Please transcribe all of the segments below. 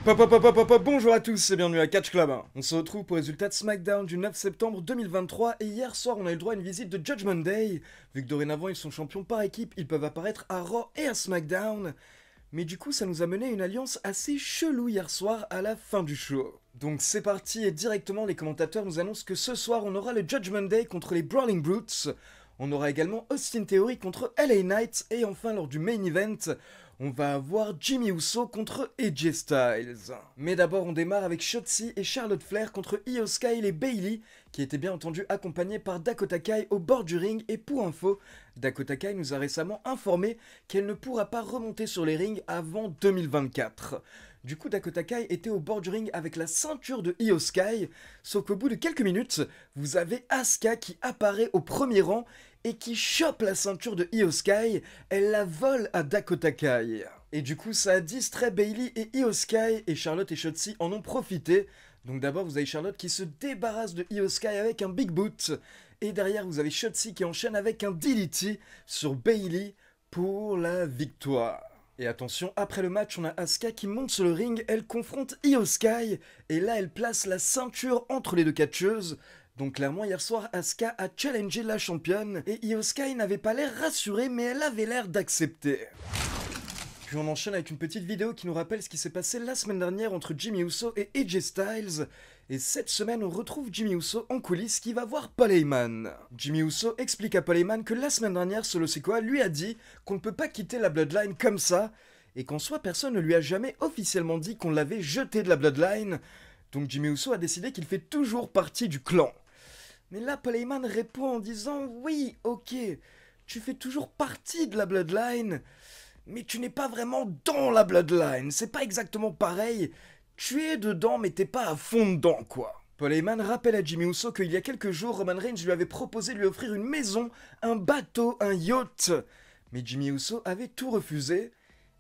Bonjour à tous et bienvenue à Catch Club. On se retrouve pour le résultat de SmackDown du 9 septembre 2023 et hier soir on a eu le droit à une visite de Judgment Day. Vu que dorénavant ils sont champions par équipe, ils peuvent apparaître à Raw et à SmackDown. Mais du coup ça nous a mené à une alliance assez chelou hier soir à la fin du show. Donc c'est parti et directement les commentateurs nous annoncent que ce soir on aura le Judgment Day contre les Brawling Brutes. On aura également Austin Theory contre LA Knight et enfin lors du main event, on va avoir Jimmy Uso contre AJ Styles. Mais d'abord on démarre avec Shotzi et Charlotte Flair contre Io Sky et Bayley, qui étaient bien entendu accompagnés par Dakota Kai au bord du ring. Et pour info, Dakota Kai nous a récemment informé qu'elle ne pourra pas remonter sur les rings avant 2024. Du coup, Dakota Kai était au bord du ring avec la ceinture de Io Sky, sauf qu'au bout de quelques minutes, vous avez Asuka qui apparaît au premier rang et qui chope la ceinture de Io Sky, elle la vole à Dakota Kai. Et du coup, ça a distrait Bayley et Io Sky, et Charlotte et Shotzi en ont profité. Donc d'abord, vous avez Charlotte qui se débarrasse de Io Sky avec un Big Boot, et derrière, vous avez Shotzi qui enchaîne avec un DDT sur Bayley pour la victoire. Et attention, après le match, on a Asuka qui monte sur le ring, elle confronte Io Sky, et là elle place la ceinture entre les deux catcheuses. Donc clairement, hier soir, Asuka a challengé la championne, et Io Sky n'avait pas l'air rassurée, mais elle avait l'air d'accepter. Puis on enchaîne avec une petite vidéo qui nous rappelle ce qui s'est passé la semaine dernière entre Jimmy Uso et AJ Styles. Et cette semaine, on retrouve Jimmy Uso en coulisses qui va voir Paul Heyman. Jimmy Uso explique à Paul Heyman que la semaine dernière, Solo Sikoa lui a dit qu'on ne peut pas quitter la Bloodline comme ça, et qu'en soi, personne ne lui a jamais officiellement dit qu'on l'avait jeté de la Bloodline. Donc Jimmy Uso a décidé qu'il fait toujours partie du clan. Mais là, Paul Heyman répond en disant « Oui, ok, tu fais toujours partie de la Bloodline, mais tu n'es pas vraiment dans la Bloodline, c'est pas exactement pareil. Tu es dedans, mais t'es pas à fond dedans, quoi. » Paul Heyman rappelle à Jimmy Uso qu'il y a quelques jours, Roman Reigns lui avait proposé de lui offrir une maison, un bateau, un yacht. Mais Jimmy Uso avait tout refusé.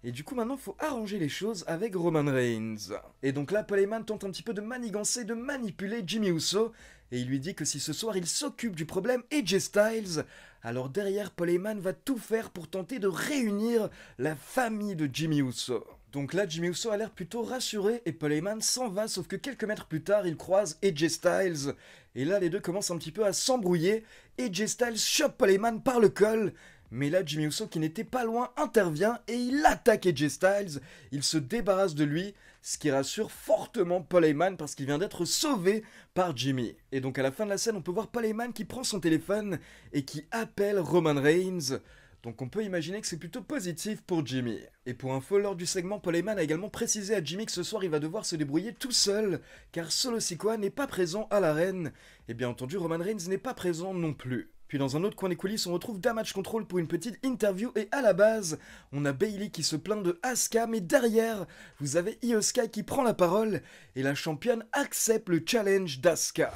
Et du coup maintenant faut arranger les choses avec Roman Reigns. Et donc là Paul Heyman tente un petit peu de manigancer, de manipuler Jimmy Uso, et il lui dit que si ce soir il s'occupe du problème AJ Styles, alors derrière Paul Heyman va tout faire pour tenter de réunir la famille de Jimmy Uso. Donc là Jimmy Uso a l'air plutôt rassuré et Paul Heyman s'en va, sauf que quelques mètres plus tard il croise AJ Styles, et là les deux commencent un petit peu à s'embrouiller. AJ Styles chope Paul Heyman par le col. Mais là, Jimmy Uso, qui n'était pas loin, intervient et il attaque AJ Styles. Il se débarrasse de lui, ce qui rassure fortement Paul Heyman parce qu'il vient d'être sauvé par Jimmy. Et donc à la fin de la scène, on peut voir Paul Heyman qui prend son téléphone et qui appelle Roman Reigns. Donc on peut imaginer que c'est plutôt positif pour Jimmy. Et pour info, lors du segment, Paul Heyman a également précisé à Jimmy que ce soir il va devoir se débrouiller tout seul, car Solo Sikoa n'est pas présent à l'arène. Et bien entendu, Roman Reigns n'est pas présent non plus. Puis dans un autre coin des coulisses, on retrouve Damage Control pour une petite interview, et à la base, on a Bayley qui se plaint de Asuka, mais derrière, vous avez Io Sky qui prend la parole, et la championne accepte le challenge d'Asuka.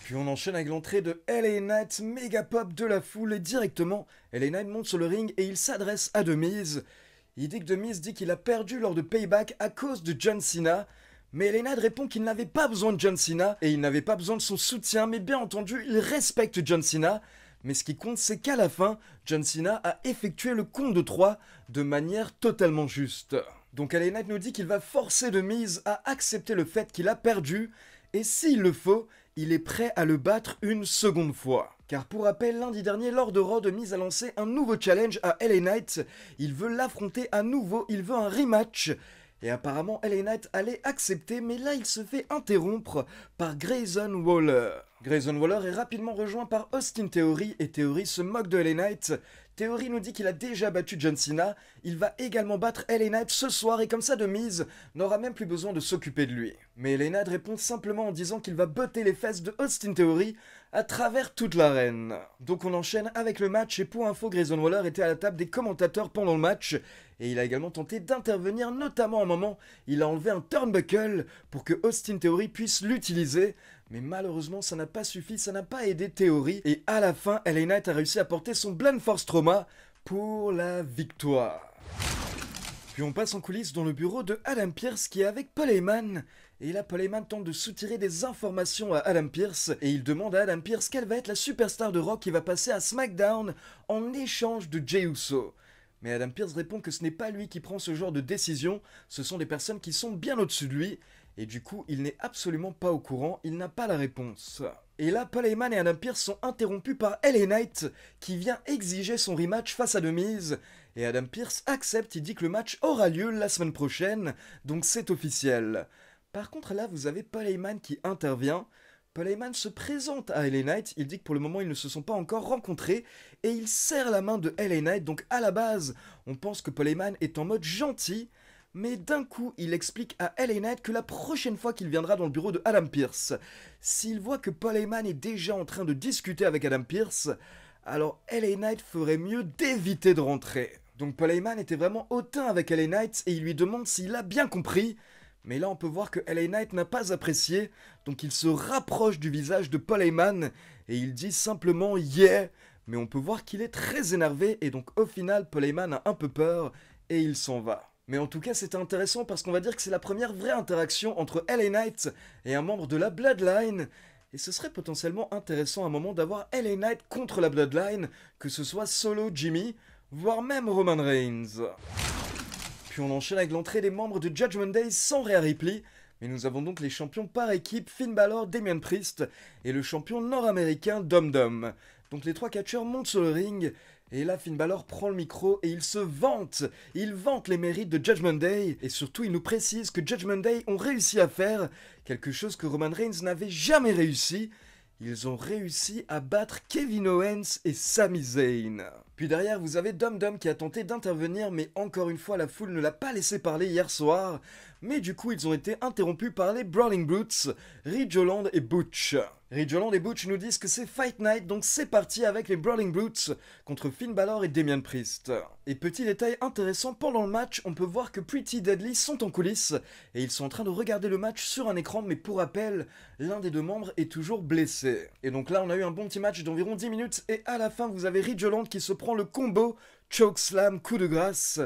Puis on enchaîne avec l'entrée de LA Knight, méga pop de la foule, et directement, LA Knight monte sur le ring et il s'adresse à The Miz. Il dit que The Miz dit qu'il a perdu lors de Payback à cause de John Cena. Mais LA Knight répond qu'il n'avait pas besoin de John Cena et il n'avait pas besoin de son soutien, mais bien entendu, il respecte John Cena. Mais ce qui compte, c'est qu'à la fin, John Cena a effectué le compte de 3 de manière totalement juste. Donc LA Knight nous dit qu'il va forcer The Miz à accepter le fait qu'il a perdu, et s'il le faut, il est prêt à le battre une seconde fois. Car pour rappel, lundi dernier, lors de Raw, The Miz a lancé un nouveau challenge à LA Knight. Il veut l'affronter à nouveau, il veut un rematch. Et apparemment, LA Knight allait accepter, mais là, il se fait interrompre par Grayson Waller. Grayson Waller est rapidement rejoint par Austin Theory, et Theory se moque de LA Knight. Theory nous dit qu'il a déjà battu John Cena, il va également battre LA Knight ce soir, et comme ça, The Miz n'aura même plus besoin de s'occuper de lui. Mais LA Knight répond simplement en disant qu'il va botter les fesses de Austin Theory à travers toute l'arène. Donc on enchaîne avec le match, et pour info, Grayson Waller était à la table des commentateurs pendant le match, et il a également tenté d'intervenir, notamment à un moment, il a enlevé un turnbuckle pour que Austin Theory puisse l'utiliser, mais malheureusement ça n'a pas suffi, ça n'a pas aidé Theory, et à la fin, LA Knight a réussi à porter son Blunt Force Trauma pour la victoire. Puis on passe en coulisses dans le bureau de Adam Pearce qui est avec Paul Heyman. Et là, Paul Heyman tente de soutirer des informations à Adam Pearce et il demande à Adam Pearce quelle va être la superstar de Raw qui va passer à SmackDown en échange de Jey Uso. Mais Adam Pearce répond que ce n'est pas lui qui prend ce genre de décision, ce sont des personnes qui sont bien au-dessus de lui, et du coup il n'est absolument pas au courant, il n'a pas la réponse. Et là, Paul Heyman et Adam Pearce sont interrompus par LA Knight, qui vient exiger son rematch face à The Miz, et Adam Pearce accepte, il dit que le match aura lieu la semaine prochaine, donc c'est officiel. Par contre là, vous avez Paul Heyman qui intervient. Paul Heyman se présente à LA Knight, il dit que pour le moment ils ne se sont pas encore rencontrés, et il serre la main de LA Knight, donc à la base, on pense que Paul Heyman est en mode gentil, mais d'un coup, il explique à LA Knight que la prochaine fois qu'il viendra dans le bureau de Adam Pearce, s'il voit que Paul Heyman est déjà en train de discuter avec Adam Pearce, alors LA Knight ferait mieux d'éviter de rentrer. Donc Paul Heyman était vraiment hautain avec LA Knight et il lui demande s'il a bien compris. Mais là, on peut voir que LA Knight n'a pas apprécié, donc il se rapproche du visage de Paul Heyman et il dit simplement yeah. Mais on peut voir qu'il est très énervé et donc au final, Paul Heyman a un peu peur et il s'en va. Mais en tout cas, c'était intéressant parce qu'on va dire que c'est la première vraie interaction entre LA Knight et un membre de la Bloodline. Et ce serait potentiellement intéressant à un moment d'avoir LA Knight contre la Bloodline, que ce soit Solo, Jimmy, voire même Roman Reigns. Puis on enchaîne avec l'entrée des membres de Judgment Day sans Rhea Ripley. Mais nous avons donc les champions par équipe, Finn Balor, Damian Priest, et le champion nord-américain Dom Dom. Donc les trois catcheurs montent sur le ring, et là Finn Balor prend le micro et il se vante. Il vante les mérites de Judgment Day, et surtout il nous précise que Judgment Day ont réussi à faire quelque chose que Roman Reigns n'avait jamais réussi. Ils ont réussi à battre Kevin Owens et Sami Zayn. Puis derrière, vous avez Dom Dom qui a tenté d'intervenir, mais encore une fois, la foule ne l'a pas laissé parler hier soir. Mais du coup, ils ont été interrompus par les Brawling Brutes, Ridge Holland et Butch. Ridge Holland et Butch nous disent que c'est Fight Night, donc c'est parti avec les Brawling Brutes contre Finn Balor et Damian Priest. Et petit détail intéressant, pendant le match, on peut voir que Pretty Deadly sont en coulisses, et ils sont en train de regarder le match sur un écran, mais pour rappel, l'un des deux membres est toujours blessé. Et donc là, on a eu un bon petit match d'environ 10 minutes, et à la fin, vous avez Ridge Holland qui se prend le combo Chokeslam coup de grâce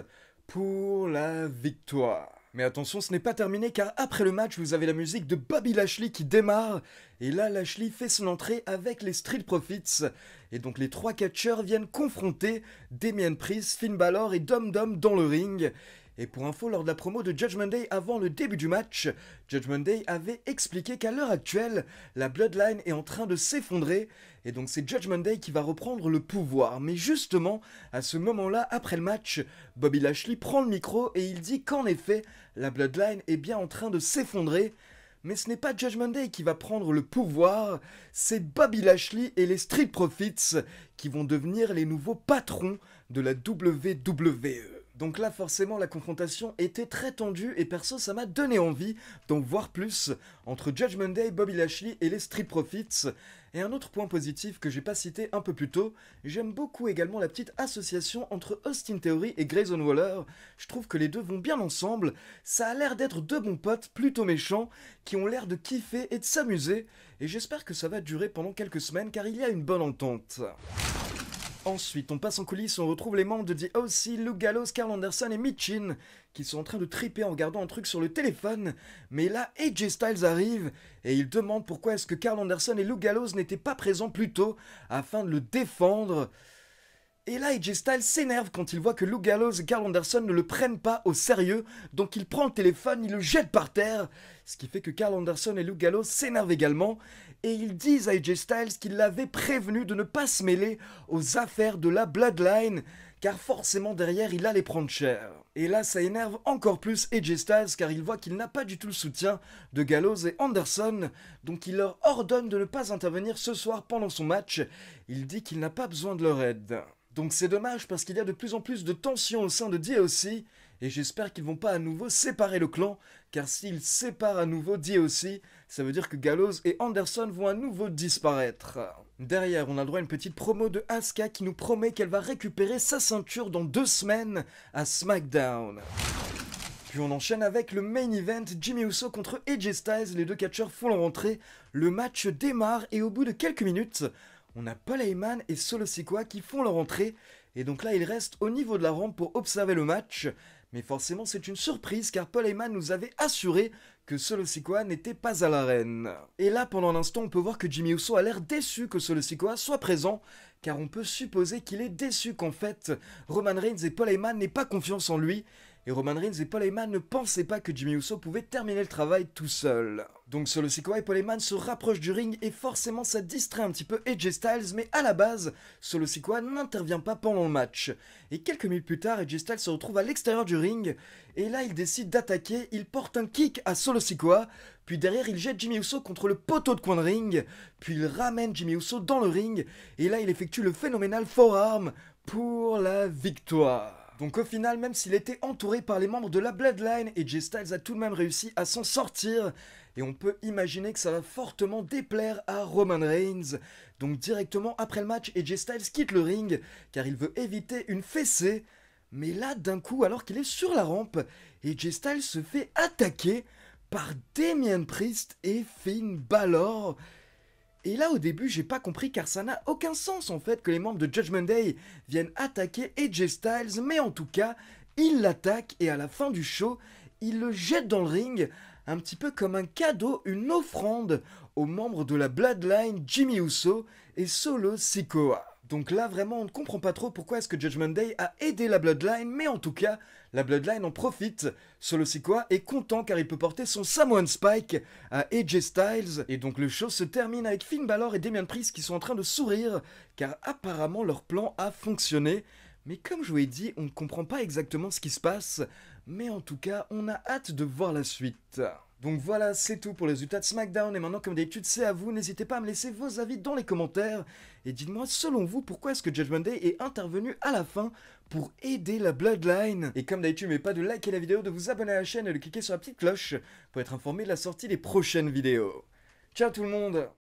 pour la victoire. Mais attention, ce n'est pas terminé car après le match, vous avez la musique de Bobby Lashley qui démarre. Et là, Lashley fait son entrée avec les Street Profits. Et donc les trois catcheurs viennent confronter Damian Priest, Finn Balor et Dom Dom dans le ring. Et pour info, lors de la promo de Judgment Day avant le début du match, Judgment Day avait expliqué qu'à l'heure actuelle, la Bloodline est en train de s'effondrer, et donc c'est Judgment Day qui va reprendre le pouvoir. Mais justement, à ce moment-là, après le match, Bobby Lashley prend le micro et il dit qu'en effet, la Bloodline est bien en train de s'effondrer. Mais ce n'est pas Judgment Day qui va prendre le pouvoir, c'est Bobby Lashley et les Street Profits qui vont devenir les nouveaux patrons de la WWE. Donc là, forcément, la confrontation était très tendue et perso, ça m'a donné envie d'en voir plus entre Judgment Day, Bobby Lashley et les Street Profits. Et un autre point positif que j'ai pas cité un peu plus tôt, j'aime beaucoup également la petite association entre Austin Theory et Grayson Waller. Je trouve que les deux vont bien ensemble, ça a l'air d'être deux bons potes plutôt méchants qui ont l'air de kiffer et de s'amuser. Et j'espère que ça va durer pendant quelques semaines car il y a une bonne entente. Ensuite, on passe en coulisses, on retrouve les membres de The OC, Luke Gallows, Karl Anderson et Michin, qui sont en train de triper en regardant un truc sur le téléphone. Mais là, AJ Styles arrive, et il demande pourquoi est-ce que Karl Anderson et Luke Gallows n'étaient pas présents plus tôt, afin de le défendre. Et là, AJ Styles s'énerve quand il voit que Luke Gallows et Karl Anderson ne le prennent pas au sérieux, donc il prend le téléphone, il le jette par terre, ce qui fait que Karl Anderson et Luke Gallows s'énervent également, et ils disent à AJ Styles qu'il l'avait prévenu de ne pas se mêler aux affaires de la Bloodline, car forcément derrière il allait prendre cher. Et là ça énerve encore plus AJ Styles car il voit qu'il n'a pas du tout le soutien de Gallows et Anderson, donc il leur ordonne de ne pas intervenir ce soir pendant son match, il dit qu'il n'a pas besoin de leur aide. Donc c'est dommage parce qu'il y a de plus en plus de tensions au sein de DOC, et j'espère qu'ils vont pas à nouveau séparer le clan, car s'ils séparent à nouveau DOC, ça veut dire que Gallows et Anderson vont à nouveau disparaître. Derrière, on a le droit à une petite promo de Asuka qui nous promet qu'elle va récupérer sa ceinture dans 2 semaines à SmackDown. Puis on enchaîne avec le main event, Jimmy Uso contre AJ Styles, les deux catcheurs font leur entrée, le match démarre et au bout de quelques minutes, on a Paul Heyman et Solo Sikoa qui font leur entrée, et donc là ils restent au niveau de la rampe pour observer le match, Mais forcément c'est une surprise car Paul Heyman nous avait assuré que Solo Sikoa n'était pas à l'arène. Et là pendant l'instant on peut voir que Jimmy Uso a l'air déçu que Solo Sikoa soit présent, car on peut supposer qu'il est déçu qu'en fait Roman Reigns et Paul Heyman n'aient pas confiance en lui, et Roman Reigns et Paul Heyman ne pensaient pas que Jimmy Uso pouvait terminer le travail tout seul. Donc Solo Sikoa et Paul Heyman se rapprochent du ring et forcément ça distrait un petit peu AJ Styles, mais à la base, Solo Sikoa n'intervient pas pendant le match. Et quelques minutes plus tard, AJ Styles se retrouve à l'extérieur du ring, et là il décide d'attaquer, il porte un kick à Solo Sikoa, puis derrière il jette Jimmy Uso contre le poteau de coin de ring, puis il ramène Jimmy Uso dans le ring, et là il effectue le phénoménal forearm pour la victoire. Donc au final, même s'il était entouré par les membres de la Bloodline, AJ Styles a tout de même réussi à s'en sortir, et on peut imaginer que ça va fortement déplaire à Roman Reigns. Donc directement après le match, AJ Styles quitte le ring, car il veut éviter une fessée. Mais là, d'un coup, alors qu'il est sur la rampe, AJ Styles se fait attaquer par Damien Priest et Finn Balor. Et là au début j'ai pas compris car ça n'a aucun sens en fait que les membres de Judgment Day viennent attaquer AJ Styles, mais en tout cas ils l'attaquent et à la fin du show ils le jettent dans le ring un petit peu comme un cadeau, une offrande aux membres de la Bloodline Jimmy Uso et Solo Sikoa. Donc là vraiment on ne comprend pas trop pourquoi est-ce que Judgment Day a aidé la Bloodline, mais en tout cas la Bloodline en profite. Solo Sikoa est content car il peut porter son Samoan Spike à AJ Styles. Et donc le show se termine avec Finn Balor et Damien Priest qui sont en train de sourire car apparemment leur plan a fonctionné. Mais comme je vous l'ai dit, on ne comprend pas exactement ce qui se passe, mais en tout cas on a hâte de voir la suite. Donc voilà, c'est tout pour les résultats de SmackDown, et maintenant comme d'habitude c'est à vous, n'hésitez pas à me laisser vos avis dans les commentaires, et dites-moi selon vous pourquoi est-ce que Judgment Day est intervenu à la fin pour aider la Bloodline. Et comme d'habitude, n'oubliez pas de liker la vidéo, de vous abonner à la chaîne et de cliquer sur la petite cloche pour être informé de la sortie des prochaines vidéos. Ciao tout le monde!